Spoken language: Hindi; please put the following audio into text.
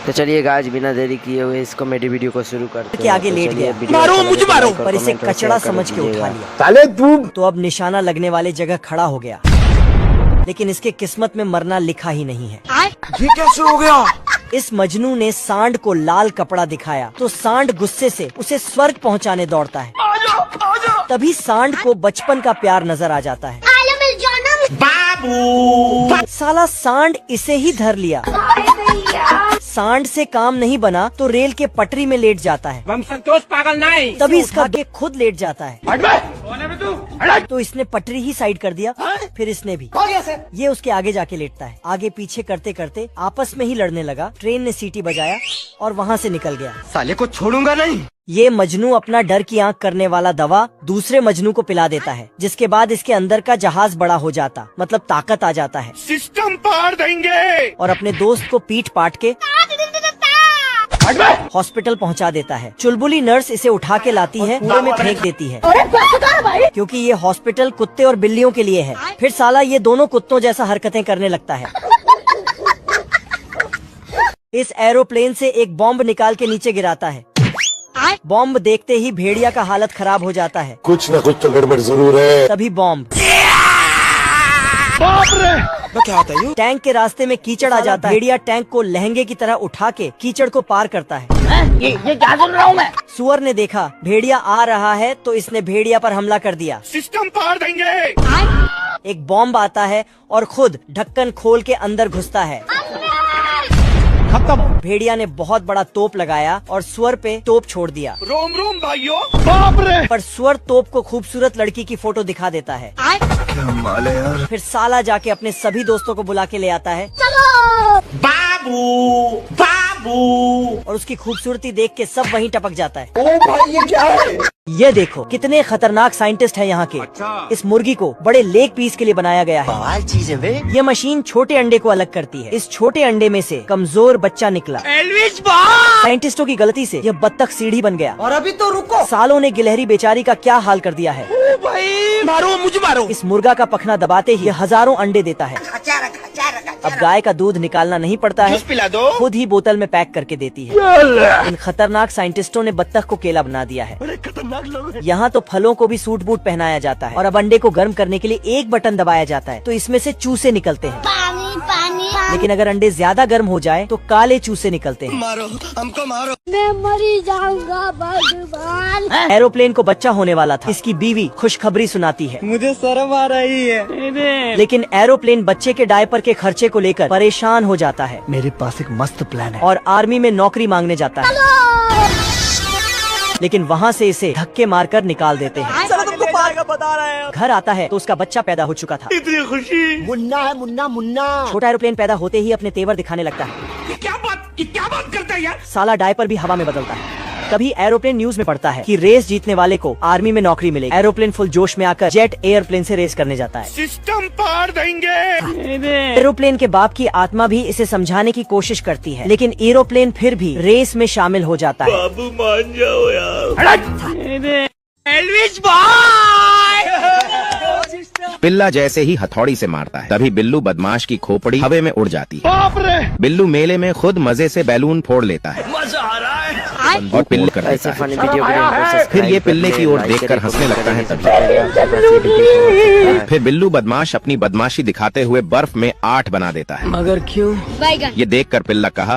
तो चलिए गाइस, बिना देरी किए हुए इस कॉमेडी वीडियो को शुरू करते के आगे लेट गया, मारो मुझे मारो, पर इसे कचड़ा समझ के उठा लिया। साले तू तो अब निशाना लगने वाले जगह खड़ा हो गया, लेकिन इसके किस्मत में मरना लिखा ही नहीं है। ये कैसे हो गया? इस मजनू ने सांड को लाल कपड़ा दिखाया तो सांड गुस्से से उसे स्वर्ग पहुंचाने दौड़ता है। तभी सांड को बचपन का प्यार नजर आ जाता है। बाबू साला सांड इसे ही धर लिया। सांड से काम नहीं बना तो रेल के पटरी में लेट जाता है। हम संतोष पागल नहीं। तभी इसका के खुद लेट जाता है। तो इसने पटरी ही साइड कर दिया, फिर इसने भी। ये उसके आगे जाके लेटता है। आगे पीछे करते करते आपस में ही लड़ने लगा। ट्रेन ने सीटी बजाया और वहाँ से निकल गया। साले को छोड़ूंगा नहीं। ये मजनू अपना डर की आंख करने वाला दवा दूसरे मजनू को पिला देता है, जिसके बाद इसके अंदर का जहाज बड़ा हो जाता, मतलब ताकत आ जाता है। सिस्टम पार देंगे। और अपने दोस्त को पीट पाट के हॉस्पिटल पहुंचा देता है। चुलबुली नर्स इसे उठा के लाती है, कूड़े में फेंक देती है, क्योंकि ये हॉस्पिटल कुत्ते और बिल्लियों के लिए है। फिर साला ये दोनों कुत्तों जैसा हरकतें करने लगता है। इस एरोप्लेन से एक बॉम्ब निकाल के नीचे गिराता है। बॉम्ब देखते ही भेड़िया का हालत खराब हो जाता है। कुछ न कुछ तो गड़बड़ जरूर है। तभी बॉम्ब क्या होता है? टैंक के रास्ते में कीचड़ आ जाता है। भेड़िया टैंक को लहंगे की तरह उठा के कीचड़ को पार करता है। ये क्या सुन रहा हूँ मैं? सुअर ने देखा भेड़िया आ रहा है तो इसने भेड़िया पर हमला कर दिया। सिस्टम पार देंगे। एक बॉम्ब आता है और खुद ढक्कन खोल के अंदर घुसता है। खत्म। भेड़िया ने बहुत बड़ा तोप लगाया और सुअर पे तोप छोड़ दिया। रोम रोम भाइयों। बाप रे। पर सुअर तोप को खूबसूरत लड़की की फोटो दिखा देता है। क्या माल है यार। फिर साला जाके अपने सभी दोस्तों को बुला के ले आता है। बाबू बाबू। और उसकी खूबसूरती देख के सब वहीं टपक जाता है। ओ भाई ये क्या है? ये देखो कितने खतरनाक साइंटिस्ट हैं यहाँ के। अच्छा। इस मुर्गी को बड़े लेग पीस के लिए बनाया गया है। चीज है बे। ये मशीन छोटे अंडे को अलग करती है। इस छोटे अंडे में से कमजोर बच्चा निकला। Elvis boy. साइंटिस्टों की गलती से यह बत्तख सीढ़ी बन गया। और अभी तो रुको। सालों ने गिलहरी बेचारी का क्या हाल कर दिया है। ओ भाई मारो मुझे मारो। इस मुर्गा का पखना दबाते ही हजारों अंडे देता है। अब गाय का दूध निकालना नहीं पड़ता है, जूस पिला दो। खुद ही बोतल में पैक करके देती है। इन खतरनाक साइंटिस्टों ने बत्तख को केला बना दिया है। अरे खतरनाक लोग हैं। यहाँ तो फलों को भी सूट बूट पहनाया जाता है। और अब अंडे को गर्म करने के लिए एक बटन दबाया जाता है तो इसमें से चूसे निकलते हैं। पानी पानी लेकिन अगर अंडे ज्यादा गर्म हो जाए तो काले चूसे निकलते हैं। मारो हमको मारो। मैं मरी जाऊंगा भगवान। एरोप्लेन को बच्चा होने वाला था। इसकी बीवी खुशखबरी सुनाती है। मुझे शर्म आ रही है। लेकिन एरोप्लेन बच्चे के डायपर के खर्चे को लेकर परेशान हो जाता है मेरे पास एक मस्त प्लान है। और आर्मी में नौकरी मांगने जाता है। लेकिन वहाँ से इसे धक्के मारकर निकाल देते हैं। तुमको पाएगा बता रहे हैं। घर आता है तो उसका बच्चा पैदा हो चुका था। इतनी खुशी। मुन्ना है मुन्ना मुन्ना। छोटा एरोप्लेन पैदा होते ही अपने तेवर दिखाने लगता है। ये क्या बात करता है यार? साला डायपर भी हवा में बदलता है। तभी एरोप्लेन न्यूज में पढ़ता है कि रेस जीतने वाले को आर्मी में नौकरी मिलेगी। एरोप्लेन फुल जोश में आकर जेट एयरप्लेन से रेस करने जाता है। सिस्टम पार देंगे। एरोप्लेन के बाप की आत्मा भी इसे समझाने की कोशिश करती है, लेकिन एरोप्लेन फिर भी रेस में शामिल हो जाता है। बाबू मान जाओ यार। Elvis boy. पिल्ला जैसे ही हथौड़ी से मारता है तभी बिल्लू बदमाश की खोपड़ी हवा में उड़ जाती है। बाप रे। बिल्लू मेले में खुद मजे से बैलून फोड़ लेता है मजा आ रहा है। और पिल्ले कर ऐसे देता है। फनी वीडियो के लिए फिर ये पिल्ले की ओर देखकर हंसने लगता है। फिर बिल्लू बदमाश अपनी बदमाशी दिखाते हुए बर्फ में 8 बना देता है। मगर क्यों? ये देखकर पिल्ला कहा,